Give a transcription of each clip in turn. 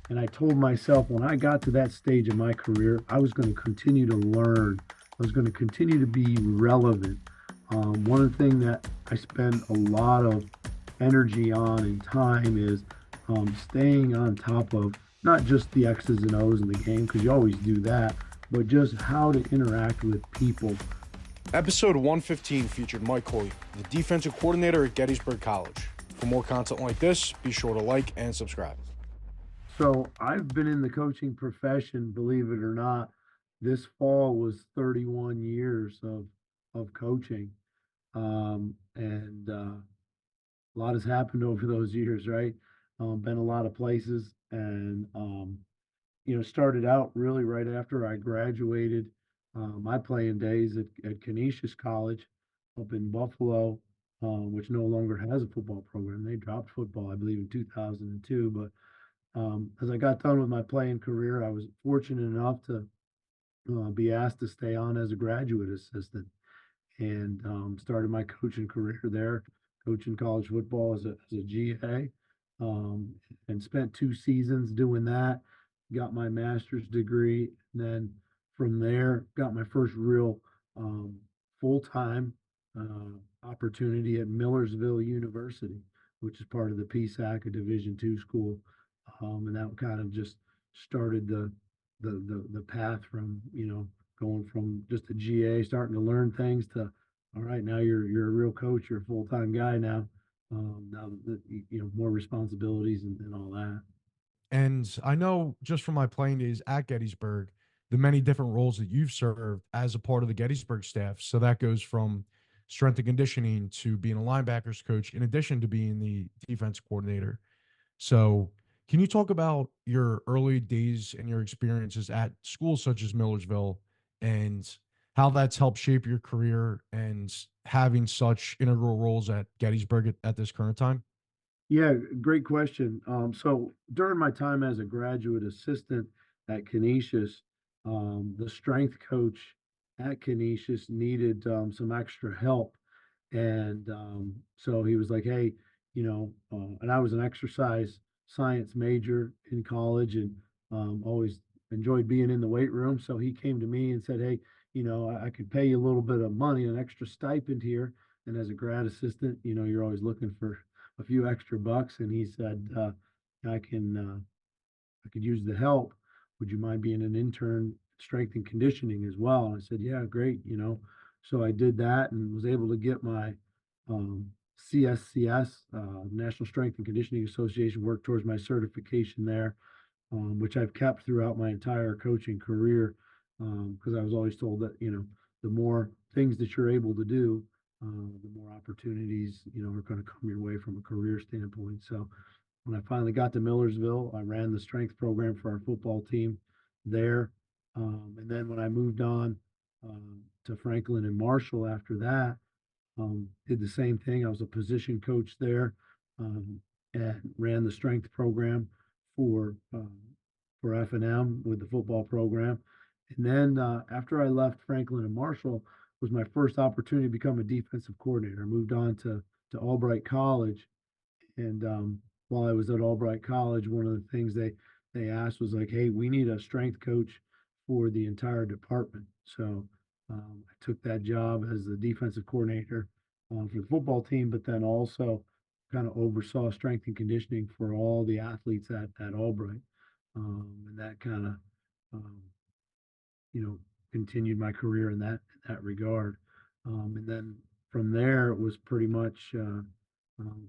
And I told myself when I got to that stage of my career, I was going to continue to learn. I was going to continue to be relevant. One of the things that I spend a lot of energy on and time is staying on top of not just the X's and O's in the game, because you always do that, but just how to interact with people. Episode 115 featured Mike Hoyt, the defensive coordinator at Gettysburg College. For more content like this, be sure to like and subscribe. So I've been in the coaching profession, believe it or not. This fall was 31 years of coaching, and a lot has happened over those years, right? Been a lot of places, and started out really right after I graduated my playing days at Canisius College up in Buffalo, which no longer has a football program. They dropped football, I believe, in 2002. But as I got done with my playing career, I was fortunate enough to be asked to stay on as a graduate assistant and started my coaching career there, coaching college football as a GA, um, and spent 2 seasons doing that. Got my master's degree, and then from there got my first real um, full time opportunity at Millersville University, which is part of the PSAC, a Division II school, and that kind of just started the path from going from just a GA, starting to learn things to all right, now you're a real coach, you're a full time guy now. Now that more responsibilities and all that. And I know just from my playing days at Gettysburg, the many different roles that you've served as a part of the Gettysburg staff. So that goes from strength and conditioning to being a linebackers coach, in addition to being the defense coordinator. So, can you talk about your early days and your experiences at schools such as Millersville and how that's helped shape your career and having such integral roles at Gettysburg at this current time? Yeah, great question. So during my time as a graduate assistant at Canisius, the strength coach at Canisius needed some extra help. And so he was like, hey, and I was an exercise science major in college and always enjoyed being in the weight room. So he came to me and said, hey, I could pay you a little bit of money, an extra stipend here. And as a grad assistant, you're always looking for a few extra bucks. And he said, I could use the help. Would you mind being an intern strength and conditioning as well? And I said, yeah, great. So I did that and was able to get my CSCS, National Strength and Conditioning Association, work towards my certification there, which I've kept throughout my entire coaching career. Because I was always told that, the more things that you're able to do, the more opportunities, are going to come your way from a career standpoint. So when I finally got to Millersville, I ran the strength program for our football team there. And then when I moved on to Franklin and Marshall after that, did the same thing. I was a position coach there and ran the strength program for for F&M with the football program. And then after I left Franklin and Marshall, was my first opportunity to become a defensive coordinator. I moved on to Albright College, and while I was at Albright College, one of the things they asked was like, "Hey, we need a strength coach for the entire department." So I took that job as the defensive coordinator for the football team, but then also kind of oversaw strength and conditioning for all the athletes at Albright, and that kind of um, you know continued my career in that regard. And then from there, it was pretty much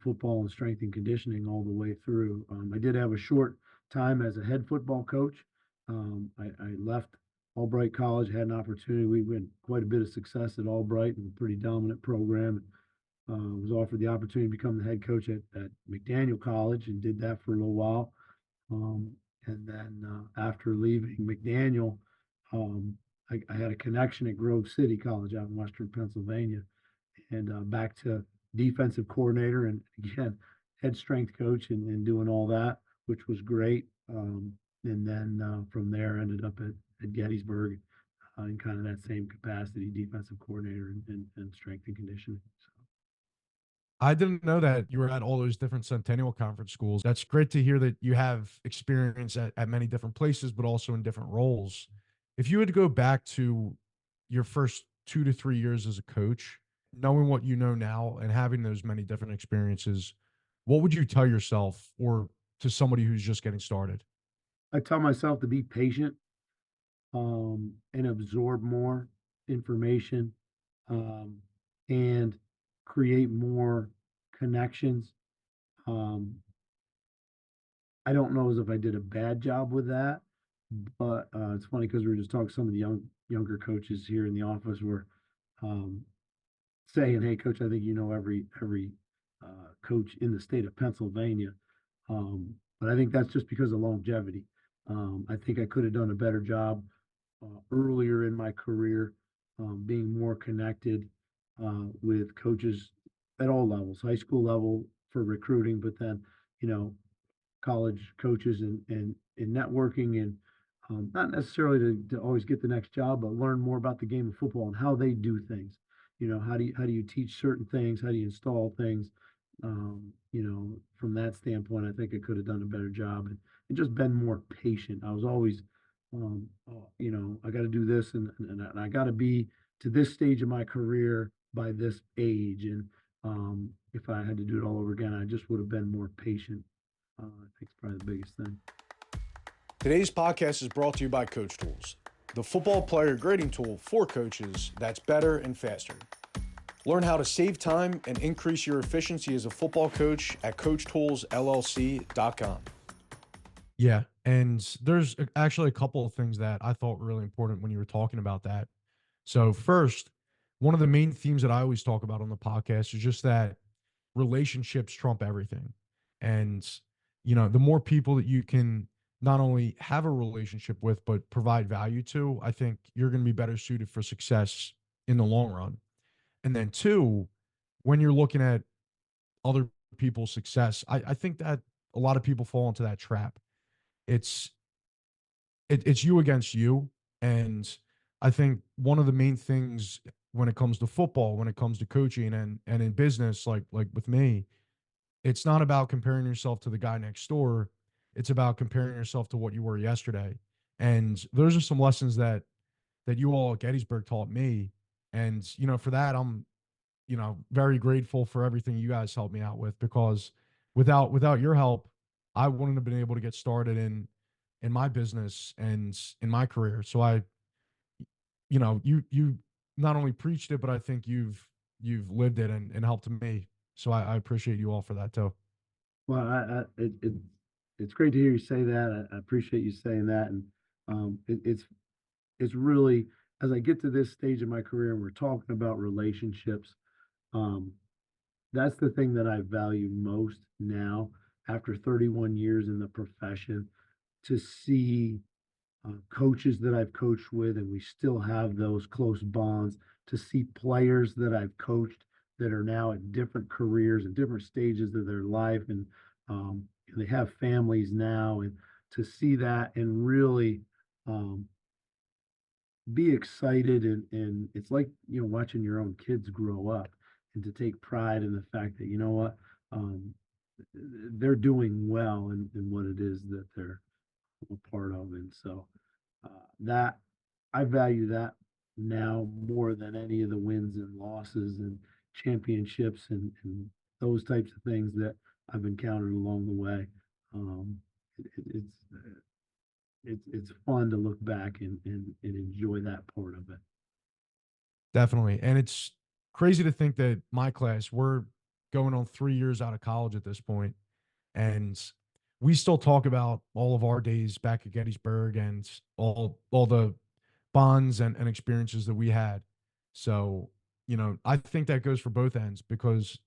football and strength and conditioning all the way through. I did have a short time as a head football coach. I left Albright College, had an opportunity. We had quite a bit of success at Albright and a pretty dominant program. Was offered the opportunity to become the head coach at McDaniel College and did that for a little while. Um, and then after leaving McDaniel, um, I had a connection at Grove City College out in Western Pennsylvania and back to defensive coordinator and again head strength coach and doing all that, which was great. And then from there, ended up at Gettysburg in kind of that same capacity, defensive coordinator and strength and conditioning. So. I didn't know that you were at all those different Centennial Conference schools. That's great to hear that you have experience at many different places, but also in different roles. If you had to go back to your first 2 to 3 years as a coach, knowing what you know now and having those many different experiences, what would you tell yourself or to somebody who's just getting started? I tell myself to be patient, and absorb more information, um, and create more connections. Um, I don't know as if I did a bad job with that, but it's funny because we were just talking to some of the younger coaches here in the office were um, saying, "Hey, coach, I think you know every coach in the state of Pennsylvania." But I think that's just because of longevity. I think I could have done a better job earlier in my career, being more connected with coaches at all levels, high school level for recruiting, but then, you know, college coaches and networking and not necessarily to always get the next job, but learn more about the game of football and how they do things. You know, how do you teach certain things? How do you install things? You know, from that standpoint, I think I could have done a better job and just been more patient. I was always, you know, I got to do this and I got to be to this stage of my career by this age. And if I had to do it all over again, I just would have been more patient. I think it's probably the biggest thing. Today's podcast is brought to you by CoachTools, the football player grading tool for coaches that's better and faster. Learn how to save time and increase your efficiency as a football coach at CoachToolsLLC.com. Yeah. And there's actually a couple of things that I thought were really important when you were talking about that. So, first, one of the main themes that I always talk about on the podcast is just that relationships trump everything. And, the more people that you can not only have a relationship with, but provide value to, I think you're going to be better suited for success in the long run. And then, two, when you're looking at other people's success, I think that a lot of people fall into that trap. It's it's you against you. And I think one of the main things when it comes to football, when it comes to coaching and in business, like with me, it's not about comparing yourself to the guy next door. It's about comparing yourself to what you were yesterday. And those are some lessons that you all at Gettysburg taught me. And for that, I'm very grateful for everything you guys helped me out with, because without your help, I wouldn't have been able to get started in my business and in my career. So you not only preached it, but I think you've lived it and helped me. So I appreciate you all for that too. Well, it's great to hear you say that. I appreciate you saying that, and it's really as I get to this stage of my career and we're talking about relationships, um, that's the thing that I value most now after 31 years in the profession to see coaches that I've coached with, and we still have those close bonds. To see players that I've coached that are now at different careers and different stages of their life, and they have families now, and to see that and really um, be excited and it's like watching your own kids grow up and to take pride in the fact that um, they're doing well in what it is that they're a part of, and so that I value that now more than any of the wins and losses and championships and those types of things that I've encountered along the way. Um, it's fun to look back and enjoy that part of it. Definitely. And it's crazy to think that my class, we're going on 3 years out of college at this point, and we still talk about all of our days back at Gettysburg and all the bonds and experiences that we had. So, I think that goes for both ends, because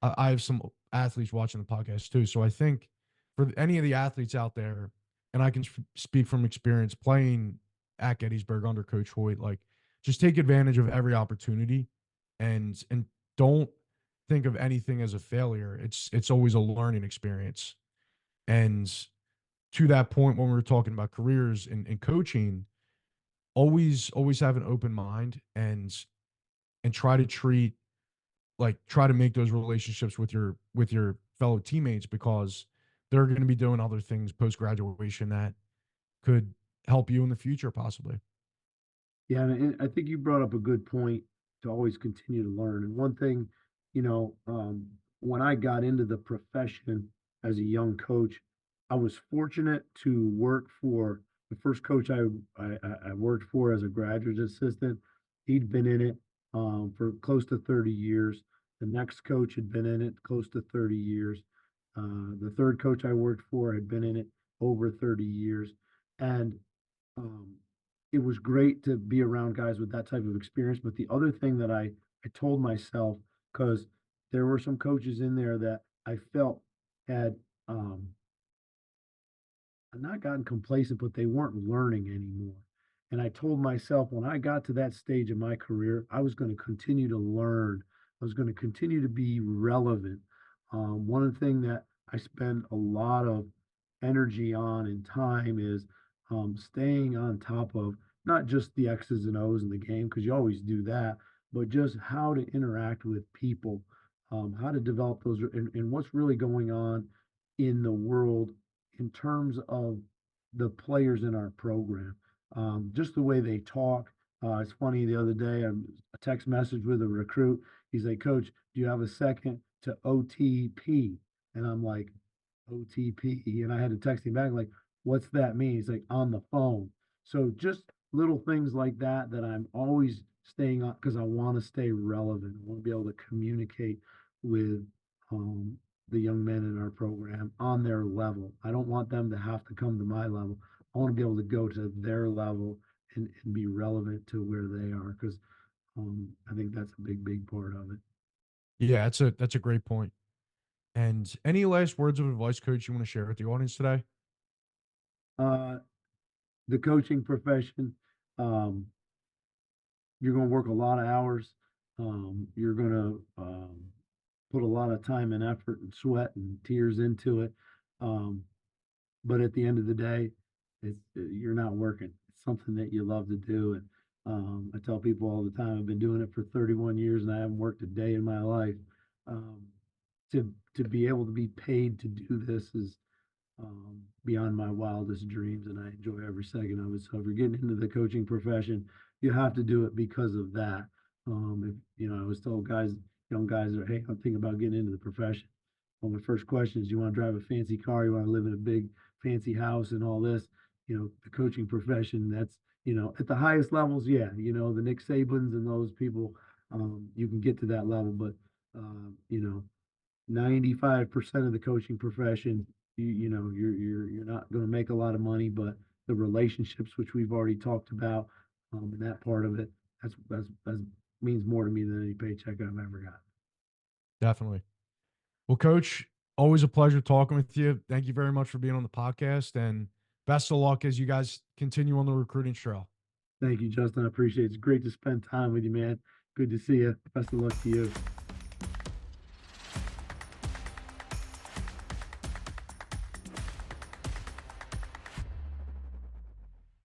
I have some athletes watching the podcast too. So I think for any of the athletes out there, and I can speak from experience playing at Gettysburg under Coach Hoyt, like, just take advantage of every opportunity, and don't think of anything as a failure. It's always a learning experience. And to that point, when we were talking about careers in coaching, always have an open mind and try to treat like try to make those relationships with your fellow teammates, because they're going to be doing other things post graduation that could help you in the future possibly. Yeah, and I think you brought up a good point to always continue to learn. And one thing, you know, when I got into the profession as a young coach, I was fortunate to work for the first coach I worked for as a graduate assistant. He'd been in it for close to 30 years. The next coach had been in it close to 30 years. The third coach I worked for had been in it over 30 years. And um, it was great to be around guys with that type of experience. But the other thing that I told myself, because there were some coaches in there that I felt had not gotten complacent, but they weren't learning anymore. And I told myself when I got to that stage of my career, I was going to continue to learn. I was going to continue to be relevant. One thing that I spend a lot of energy on and time is staying on top of not just the X's and O's in the game, because you always do that, but just how to interact with people, how to develop those, and what's really going on in the world in terms of the players in our program, just the way they talk. It's funny, the other day, a text message with a recruit. He's like, Coach, do you have a second to OTP? And I'm like, OTP. And I had to text him back, like, what's that mean? He's like, on the phone. So just little things like that that I'm always staying on because I want to stay relevant. I want to be able to communicate with um, the young men in our program on their level. I don't want them to have to come to my level. I want to be able to go to their level and be relevant to where they are because I think that's a big part of it. Yeah, that's a great point. And any last words of advice, coach, you want to share with the audience today? Uh, the coaching profession, um, you're going to work a lot of hours. You're going to put a lot of time and effort and sweat and tears into it. Um, but at the end of the day, you're not working. It's something that you love to do. And I tell people all the time, I've been doing it for 31 years and I haven't worked a day in my life. Um, to be able to be paid to do this is beyond my wildest dreams, and I enjoy every second of it. So if you're getting into the coaching profession, you have to do it because of that. If you know, I was told guys, young guys, are, hey, I'm thinking about getting into the profession. Well, my first question is, you want to drive a fancy car? You want to live in a big fancy house and all this? You know, the coaching profession. That's at the highest levels. Yeah, the Nick Sabans and those people. You can get to that level, but uh, you know, 95% of the coaching profession, you're not going to make a lot of money, but the relationships, which we've already talked about, and that part of it, that's means more to me than any paycheck I've ever got. Definitely. Well, coach, always a pleasure talking with you. Thank you very much for being on the podcast, and best of luck as you guys continue on the recruiting trail. Thank you, Justin. I appreciate it. It's great to spend time with you, man. Good to see you. Best of luck to you.